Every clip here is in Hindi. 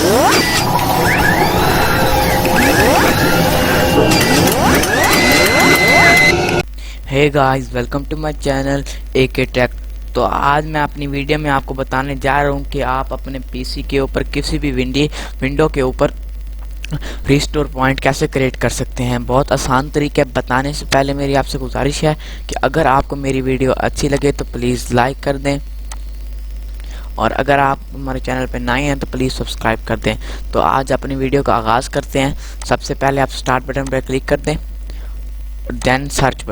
Hey guys, welcome to my channel AK tech. तो आज मैं अपनी वीडियो में आपको बताने जा रहा हूँ कि आप अपने पीसी के ऊपर किसी भी विंडो के ऊपर रिस्टोर पॉइंट कैसे क्रिएट कर सकते हैं। बहुत आसान तरीके। बताने से पहले मेरी आपसे गुजारिश है कि अगर आपको मेरी वीडियो अच्छी लगे तो प्लीज़ लाइक कर दें, और अगर आप हमारे चैनल पर नए हैं तो प्लीज़ सब्सक्राइब कर दें। तो आज अपनी वीडियो का आगाज़ करते हैं। सबसे पहले आप स्टार्ट बटन पर क्लिक कर दें, देन सर्च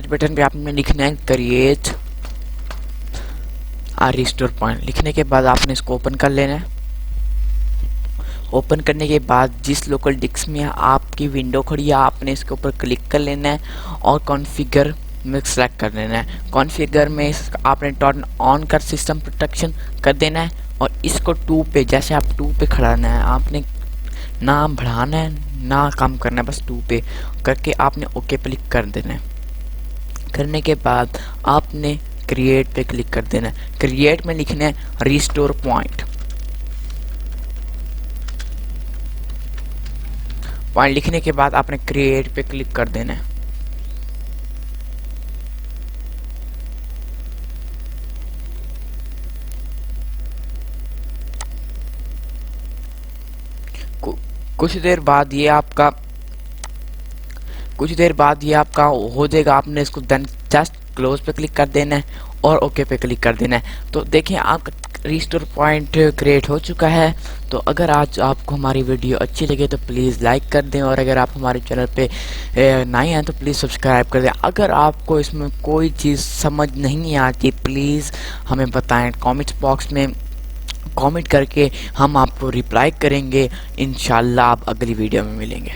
बटन पे आपने लिखना है क्रिएट आ रिस्टोर पॉइंट। लिखने के बाद आपने इसको ओपन कर लेना है। ओपन करने के बाद जिस लोकल डिस्क में आपकी विंडो खड़ी है आपने इसके ऊपर क्लिक कर लेना है और कॉन्फ़िगर में सेलेक्ट कर लेना है। कॉन्फ़िगर में आपने टर्न ऑन कर सिस्टम प्रोटेक्शन कर देना है और इसको 2 पे, जैसे आप 2 पे खड़ाना है, आपने ना बढ़ाना है ना कम करना है, बस 2 पे करके आपने ओके पे क्लिक कर देना है। करने के बाद आपने क्रिएट पे क्लिक कर देना है। क्रिएट में लिखना है रिस्टोर पॉइंट। लिखने के बाद आपने क्रिएट पे क्लिक कर देना है। कुछ देर बाद ये आपका हो जाएगा। आपने इसको देन जस्ट क्लोज पे क्लिक कर देना है और ओके पे क्लिक कर देना है। तो देखिए आपका रिस्टोर पॉइंट क्रिएट हो चुका है। तो अगर आज आपको हमारी वीडियो अच्छी लगे तो प्लीज़ लाइक कर दें, और अगर आप हमारे चैनल पे नए हैं तो प्लीज़ सब्सक्राइब कर दें। अगर आपको इसमें कोई चीज़ समझ नहीं आती प्लीज़ हमें बताएं, कमेंट्स बॉक्स में कमेंट करके हम आपको रिप्लाई करेंगे। इंशाल्लाह आप अगली वीडियो में मिलेंगे।